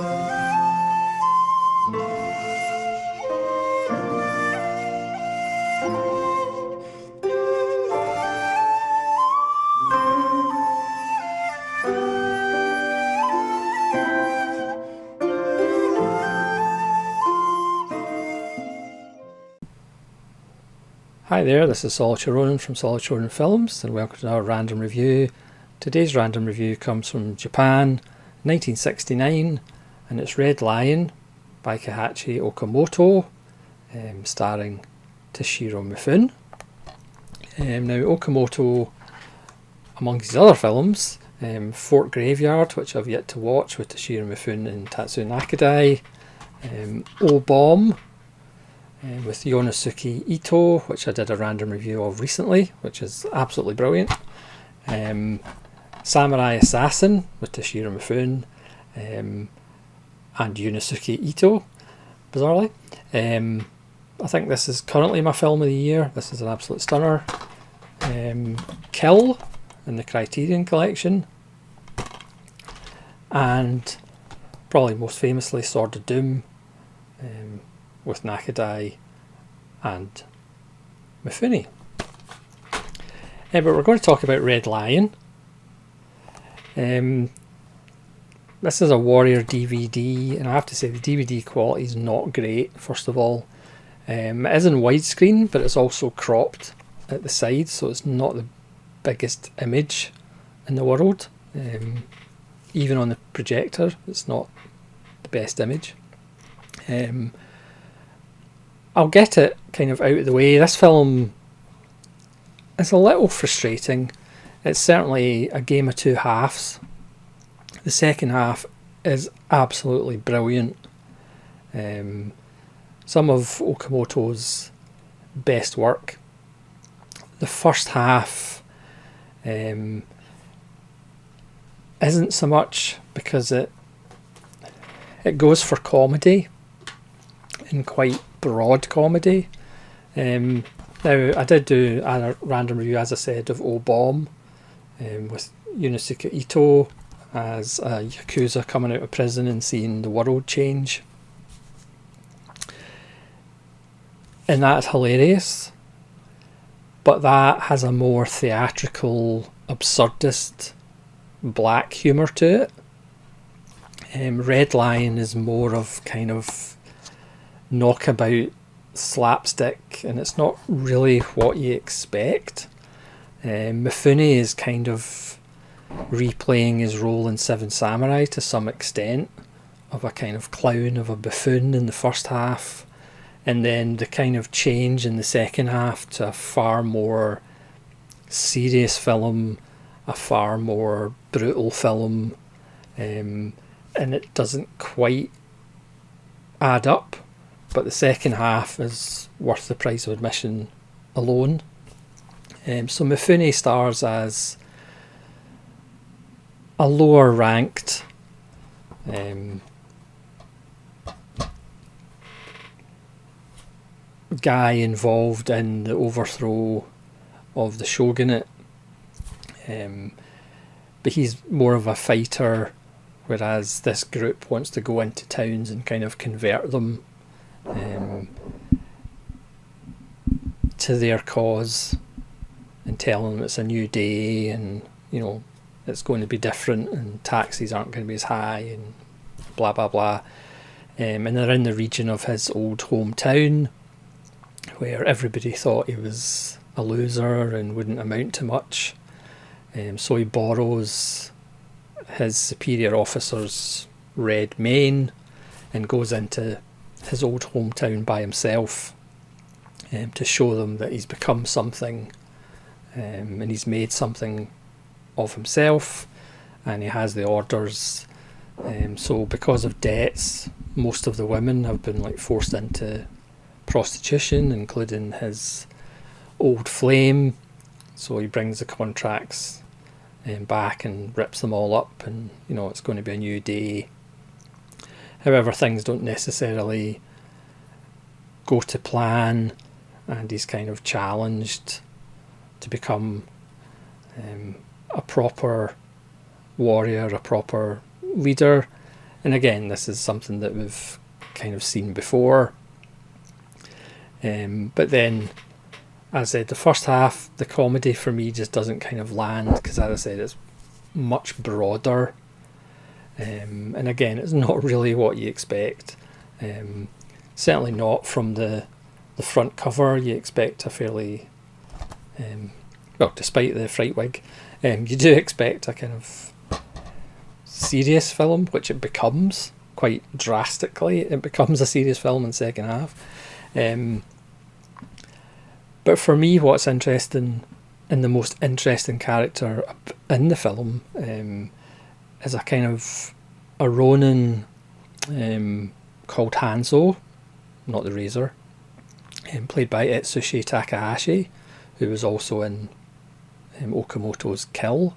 Hi there, this is Toshiro from Toshiro Films, and welcome to our random review. Today's random review comes from Japan, 1969, and it's Red Lion by Okamoto, starring Toshiro Mifune. Now Okamoto, amongst his other films, Fort Graveyard, which I've yet to watch, with Toshiro Mifune and Tatsuo Nakadai, O-Bomb, with Yonosuke Ito, which I did a random review of recently, which is absolutely brilliant. Samurai Assassin with Toshiro Mifune and Yonosuke Ito, bizarrely. I think this is currently my film of the year. This is an absolute stunner. Kill in the Criterion Collection, and probably most famously Sword of Doom, with Nakadai and Mifune. But we're going to talk about Red Lion. This is a Warrior DVD, and I have to say the DVD quality is not great, first of all. It is in widescreen, but it's also cropped at the sides, so it's not the biggest image in the world. Even on the projector, it's not the best image. I'll get it kind of out of the way. This film is a little frustrating. It's certainly a game of two halves. The second half is absolutely brilliant. Some of Okamoto's best work. The first half isn't so much, because it goes for comedy, and quite broad comedy. Now I did do a random review, as I said, of O-Bomb, with Yonosuke Ito as a Yakuza coming out of prison and seeing the world change. And that's hilarious, but that has a more theatrical, absurdist, black humour to it. Red Lion is more of kind of knockabout slapstick, and it's not really what you expect. Mifune is kind of replaying his role in Seven Samurai to some extent, of a kind of clown, of a buffoon in the first half, and then the kind of change in the second half to a far more serious film, a far more brutal film, and it doesn't quite add up. But the second half is worth the price of admission alone. So Mifune stars as a lower ranked guy involved in the overthrow of the shogunate. But he's more of a fighter, whereas this group wants to go into towns and kind of convert them to their cause, and tell them it's a new day, and it's going to be different, and taxes aren't going to be as high, and blah blah blah. And they're in the region of his old hometown, where everybody thought he was a loser and wouldn't amount to much. So he borrows his superior officer's red mane and goes into his old hometown by himself, to show them that he's become something, and he's made something of himself, and he has the orders. So because of debts, most of the women have been forced into prostitution, including his old flame. So he brings the contracts back and rips them all up, and it's going to be a new day. However, things don't necessarily go to plan, and he's kind of challenged to become a proper warrior, a proper leader. And again, this is something that we've kind of seen before. But then, as I said, the first half, the comedy for me just doesn't kind of land, because as I said, it's much broader. And again, it's not really what you expect. Certainly not from the front cover. You expect a fairly, well, despite the fright wig, you do expect a kind of serious film, which it becomes quite drastically. It becomes a serious film in the second half. But for me, what's interesting, and the most interesting character in the film, is a kind of a Ronin called Hanzo, not the Razor, played by Itsushi Takahashi, who was also in Okamoto's Kill.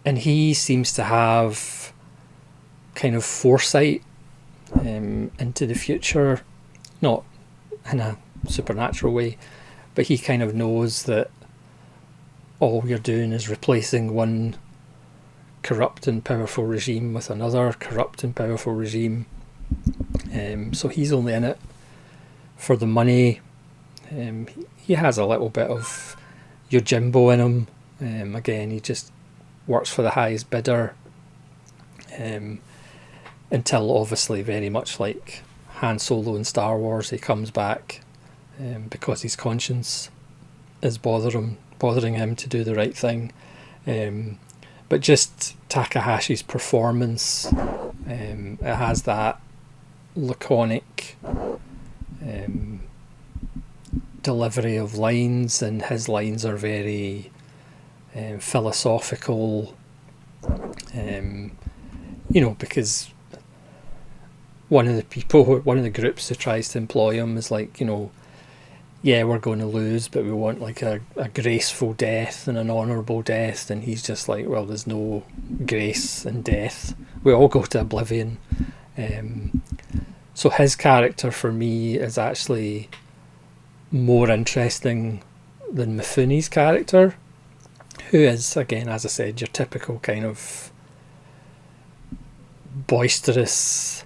And he seems to have kind of foresight into the future, not in a supernatural way, but he kind of knows that all you're doing is replacing one corrupt and powerful regime with another corrupt and powerful regime. So he's only in it for the money. He has a little bit of Yojimbo in him. Again, he just works for the highest bidder, until obviously, very much like Han Solo in Star Wars, he comes back because his conscience is bothering him to do the right thing. But just Takahashi's performance, it has that laconic delivery of lines, and his lines are very philosophical, because one of the groups who tries to employ him is like, yeah, we're going to lose, but we want like a graceful death and an honourable death. And he's just like, well, there's no grace in death. We all go to oblivion. So his character for me is actually more interesting than Mifune's character, who is, again, as I said, your typical kind of boisterous,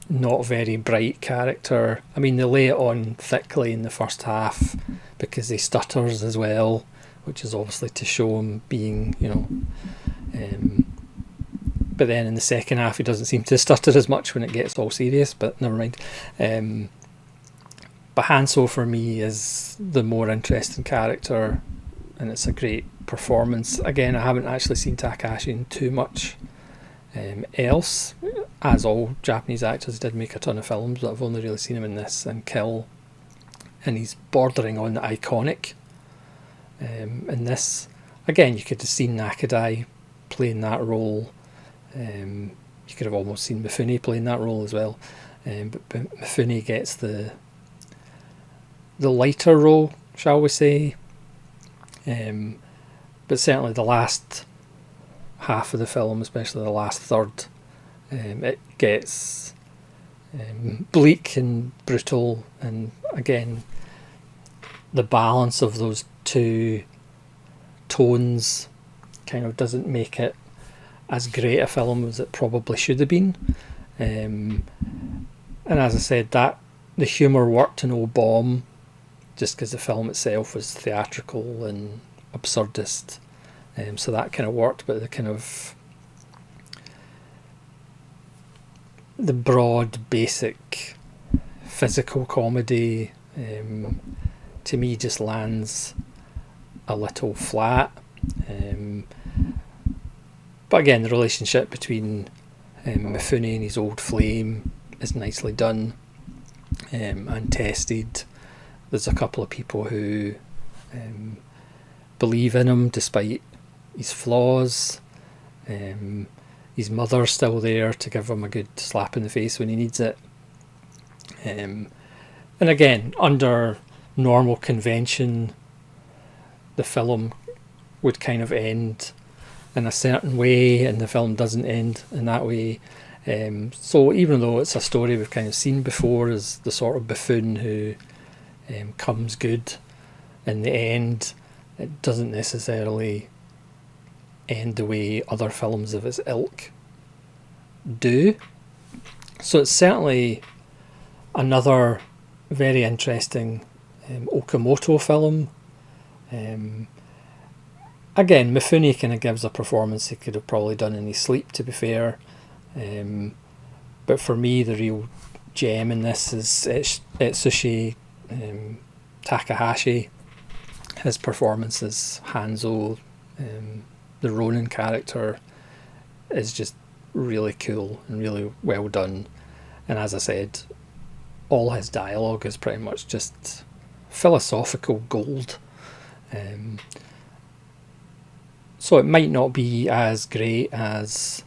not very bright character. I mean, they lay it on thickly in the first half because he stutters as well, which is obviously to show him being, but then in the second half he doesn't seem to stutter as much when it gets all serious, but never mind. But Hanso for me is the more interesting character, and it's a great performance. Again, I haven't actually seen Takahashi in too much else, as all Japanese actors did make a ton of films, but I've only really seen him in this and Kill, and he's bordering on the iconic. In this, again, you could have seen Nakadai playing that role. You could have almost seen Mifune playing that role as well, but Mifune gets the lighter role, shall we say. But certainly the last half of the film, especially the last third, it gets bleak and brutal, and again, the balance of those two tones kind of doesn't make it as great a film as it probably should have been. And as I said, that the humour worked in Old Bomb just because the film itself was theatrical and absurdist, so that kind of worked. But the kind of the broad basic physical comedy, to me, just lands a little flat. But again, the relationship between Mifune and his old flame is nicely done and tested. There's a couple of people who believe in him despite his flaws. His mother's still there to give him a good slap in the face when he needs it. And again, under normal convention, the film would kind of end in a certain way, and the film doesn't end in that way. So even though it's a story we've kind of seen before as the sort of buffoon who comes good in the end, it doesn't necessarily end the way other films of its ilk do. So it's certainly another very interesting Okamoto film. Again, Mifune kind of gives a performance he could have probably done in his sleep, to be fair. But for me, the real gem in this is Etsushi Takahashi. His performance as Hanzo, the Ronin character, is just really cool and really well done. And as I said, all his dialogue is pretty much just philosophical gold. So it might not be as great as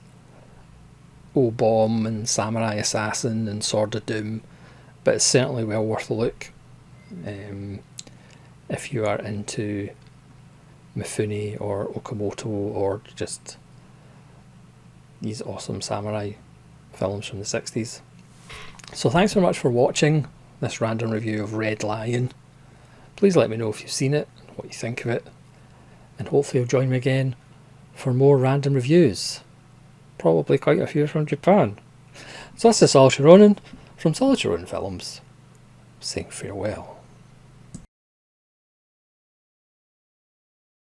O-Bomb and Samurai Assassin and Sword of Doom, but it's certainly well worth a look if you are into Mifune or Okamoto or just these awesome samurai films from the 60s. So thanks very much for watching this random review of Red Lion. Please let me know if you've seen it and what you think of it, and hopefully you'll join me again for more random reviews. Probably quite a few from Japan. So this is Toshiro Mifune from Toshiro Mifune Films, saying farewell.